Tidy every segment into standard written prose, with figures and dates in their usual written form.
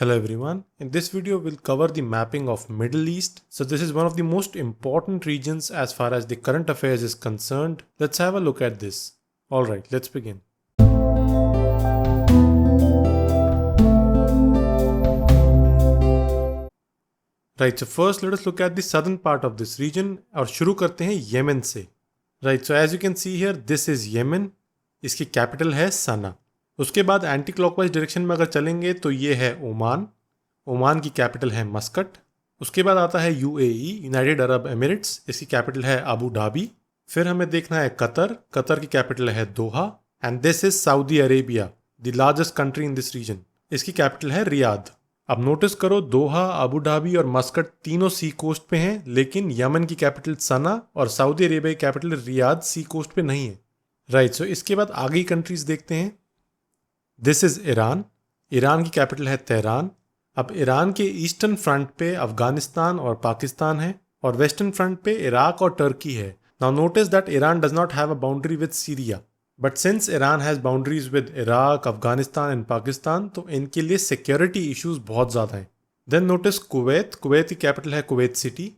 Hello everyone, in this video we'll cover the mapping of Middle East. So this is one of the most important regions as far as the current affairs is concerned. Let's have a look at this. Alright, let's begin. Right, so first let us look at the southern part of this region और शुरू करते हैं Yemen से. Right, so as you can see here, this is Yemen. इसकी capital है सना. उसके बाद anti clockwise direction में अगर चलेंगे तो ये है ओमान. ओमान की कैपिटल है मस्कट. उसके बाद आता है यूएई, यूनाइटेड अरब एमिरेट्स. इसकी कैपिटल है अबू धाबी. फिर हमें देखना है कतर. कतर की कैपिटल है Doha. And this is Saudi Arabia, the largest country in this region. इसकी कैपिटल है रियाद. अब नोटिस करो, दोहा, अबू धाबी और मस्कट तीनों सी कोस्ट पे हैं, लेकिन यमन की कैपिटल सना और सऊदी अरेबिया की कैपिटल रियाद सी कोस्ट पे नहीं है. राइट, सो इसके बाद आगे की कंट्रीज देखते हैं. This is Iran. ईरान की कैपिटल है तेहरान. अब ईरान के ईस्टर्न फ्रंट पे अफगानिस्तान और पाकिस्तान है और वेस्टर्न फ्रंट पे इराक और टर्की है. Now notice that Iran does not have a boundary with Syria, but since Iran has boundaries with Iraq, Afghanistan and Pakistan, तो इनके लिए सिक्योरिटी इश्यूज बहुत ज़्यादा हैं. Then notice Kuwait. कुवैत की कैपिटल है Kuwait City.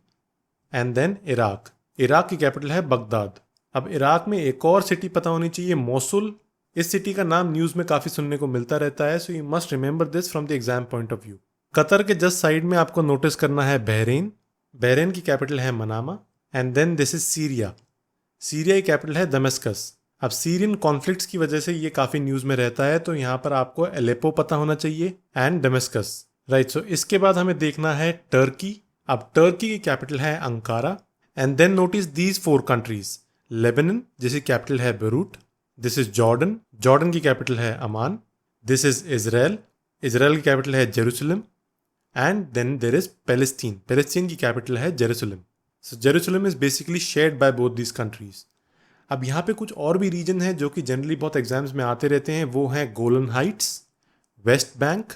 And then Iraq. Iraq की capital है बगदाद. अब इराक में एक और सिटी पता होनी चाहिए, मोसुल. इस सिटी का नाम न्यूज़ में काफ़ी सुनने को मिलता रहता है, so you must remember this from the exam point of view. Qatar के जस्ट साइड में आपको नोटिस करना है बहरीन. बहरीन की कैपिटल है Manama. And then this is Syria. Syria की कैपिटल है दमिश्कस. अब सीरियन कॉन्फ्लिक्ट्स की वजह से ये काफ़ी न्यूज़ में रहता है, तो यहाँ पर आपको अलेप्पो पता होना चाहिए एंड दमिश्कस. राइट, सो इसके बाद हमें देखना है टर्की. अब टर्की की कैपिटल है Ankara. And then notice these 4 countries. Lebanon, जिसकी कैपिटल है Beirut. This is Jordan. Jordan की कैपिटल है Amman. This is Israel. Israel की कैपिटल है Jerusalem. And then there is Palestine. Palestine की कैपिटल है Jerusalem. So Jerusalem is basically shared by both these countries. अब यहाँ पे कुछ और भी रीजन है जो कि जनरली बहुत एग्जाम्स में आते रहते हैं. वो हैं Golan Heights, West Bank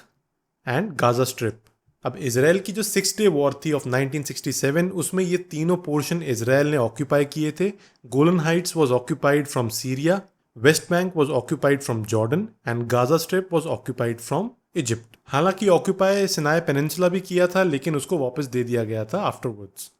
and Gaza strip. अब इजराइल की जो 6 डे वॉर थी ऑफ 1967, उसमें ये तीनों पोर्शन इजराइल ने ऑक्यूपाई किए थे. Golan Heights was occupied from Syria, West Bank was occupied from Jordan and Gaza strip was occupied from Egypt. हालांकि ऑक्यूपाई सिनाई पेनिनसुला भी किया था, लेकिन उसको वापस दे दिया गया था afterwards.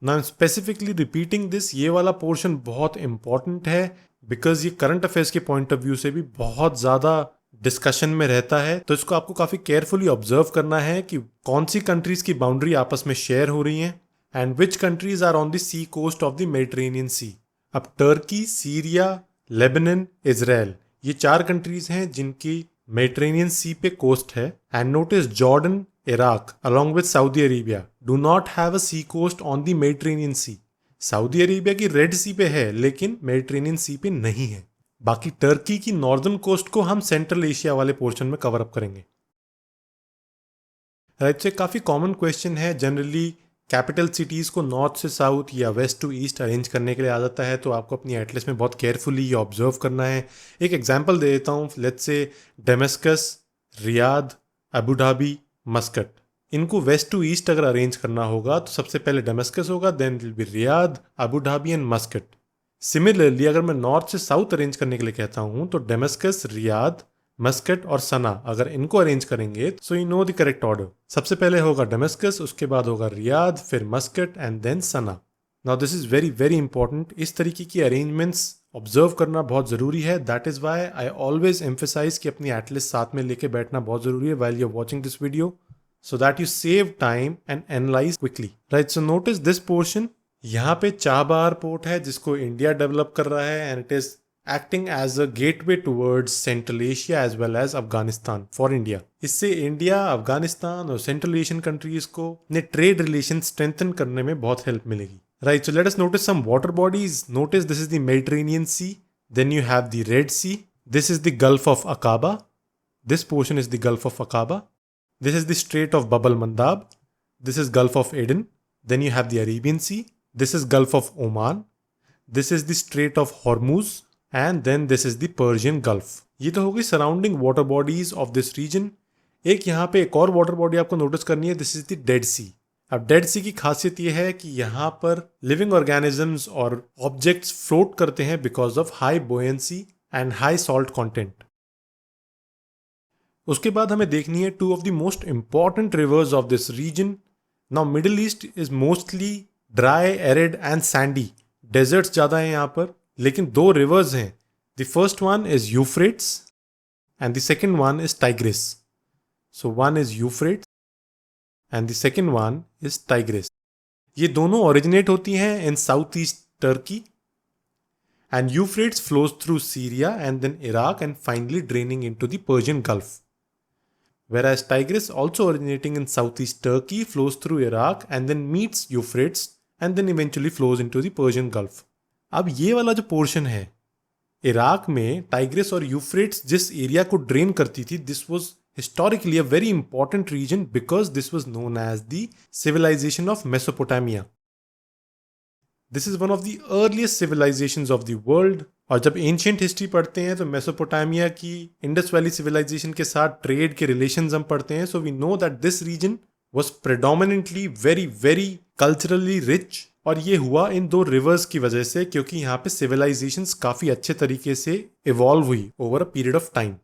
Now specifically repeating this, ये वाला पोर्शन बहुत इंपॉर्टेंट है बिकॉज ये करंट अफेयर्स के पॉइंट ऑफ व्यू से भी बहुत ज़्यादा डिस्कशन में रहता है. तो इसको आपको काफ़ी केयरफुली ऑब्जर्व करना है कि कौन सी कंट्रीज की बाउंड्री आपस में शेयर हो रही हैं and which countries are on the sea coast of the Mediterranean sea. अब टर्की, सीरिया, लेबनान, इजराइल, ये 4 कंट्रीज हैं जिनकी मेडिटेरेनियन सी पे कोस्ट है. And notice Jordan, Iraq along with Saudi Arabia do not have a sea coast on the Mediterranean Sea. Saudi Arabia की red सी पे है लेकिन मेडिटेरेनियन सी पे नहीं है. बाकी टर्की की नॉर्दर्न कोस्ट को हम सेंट्रल एशिया वाले पोर्शन में कवर अप करेंगे. राइट, से काफ़ी कॉमन क्वेश्चन है. जनरली कैपिटल सिटीज़ को नॉर्थ से साउथ या वेस्ट टू ईस्ट अरेंज करने के लिए आ जाता है, तो आपको अपनी एटलस में बहुत केयरफुली ये ऑब्जर्व करना है. एक एग्जाम्पल दे देता हूँ. Let's say Damascus, Riyadh, Abu Dhabi, Muscat. इनको वेस्ट टू ईस्ट अगर अरेंज करना होगा तो सबसे पहले डेमेस्कस होगा, then will be Riyadh, Abu Dhabi and Muscat. Similarly अगर मैं नॉर्थ से साउथ अरेंज करने के लिए कहता हूँ तो डेमेस्कस, रियाद, मस्कट और सना, अगर इनको अरेंज करेंगे so you know the correct order. सबसे पहले होगा डेमेस्कस, उसके बाद होगा रियाद, फिर Muscat and then Sanaa. Now this is very very important. इस तरीके की अरेंजमेंट्स ऑब्जर्व करना बहुत ज़रूरी है. That is why I always emphasise कि अपनी एटलिस्ट साथ में लेके बैठना बहुत ज़रूरी है while you're watching this video, so that you save time and analyze quickly. Right, so notice this portion. यहाँ पे चाबहार पोर्ट है जिसको इंडिया डेवलप कर रहा है and it is acting as a gateway towards Central Asia as well as Afghanistan for India. इससे India, Afghanistan और Central Asian countries को अपने ट्रेड रिलेशन स्ट्रेंथन करने में बहुत हेल्प मिलेगी. Right, so let us notice some water bodies. Notice this is the Mediterranean Sea. Then you have the Red Sea. This is the Gulf of Aqaba. This portion is the Gulf of Aqaba. This is the Strait of Bab al-Mandab. This is Gulf of Aden. Then you have the Arabian Sea. This is Gulf of Oman. This is the Strait of Hormuz. And then this is the Persian Gulf. ये तो हो गई surrounding water bodies of this region. एक यहाँ पे एक और water body आपको notice करनी है. This is the Dead Sea. अब डेड सी की खासियत यह है कि यहाँ पर लिविंग ऑर्गेनिजम्स और ऑब्जेक्ट्स फ्लोट करते हैं because of high buoyancy and high salt content. उसके बाद हमें देखनी है two of the most important rivers of this region. Now Middle East is mostly dry, arid and sandy. Deserts ज़्यादा हैं यहाँ पर, लेकिन दो रिवर्स हैं. The first one is Euphrates and the second one is Tigris. So one is Euphrates and the second one is Tigris. ये दोनों originate होती हैं in south east Turkey, and Euphrates flows through Syria and then Iraq and finally draining into the Persian Gulf. Whereas Tigris, also originating in southeast Turkey, flows through Iraq and then meets Euphrates and then eventually flows into the Persian Gulf. अब ये वाला जो portion है Iraq में, Tigris और Euphrates जिस area को drain करती थी, this was historically a very important region because this was known as the civilization of Mesopotamia. This is one of the earliest civilisations of the world. और जब ancient history पढ़ते हैं तो Mesopotamia की Indus valley civilisation के साथ trade के relations हम पढ़ते हैं. So we know that this region was predominantly very very culturally rich. और ये हुआ इन दो रिवर्स की वजह से, क्योंकि यहाँ पे सिविलाइजेशंस काफ़ी अच्छे तरीके से इवॉल्व हुई over a period of time.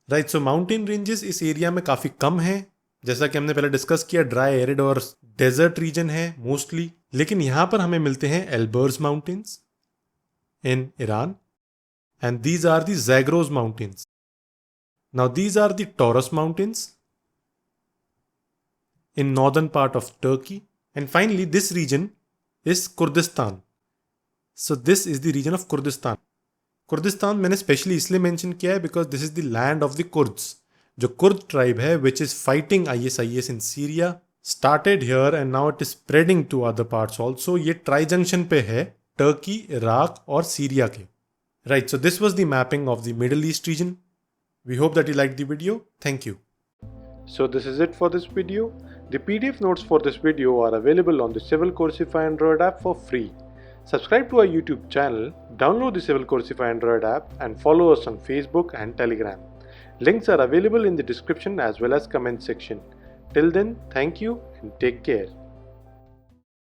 Right. So mountain ranges इस एरिया में काफ़ी कम हैं. जैसा कि हमने पहले डिस्कस किया, ड्राई, एरिड और डेजर्ट रीजन है मोस्टली. लेकिन यहाँ पर हमें मिलते हैं Elburz mountains in Iran and these are the Zagros mountains. Now these are the Taurus mountains in northern part of Turkey. And finally this region is Kurdistan. So this is the region of Kurdistan. Kurdistan मैंने specially इसलिए mention किया है because this is the land of the Kurds. जो Kurd tribe है which is fighting ISIS in Syria, started here and now it is spreading to other parts also. ये tri junction पे है Turkey, Iraq और Syria के. Right, so this was the mapping of the Middle East region. We hope that you liked the video. Thank you. So this is it for this video. The PDF notes for this video are available on the Civil Coursify Android app for free. Subscribe to our YouTube channel, download the Civil Coursify Android app and follow us on Facebook and Telegram. Links are available in the description as well as comment section. Till then, thank you and take care.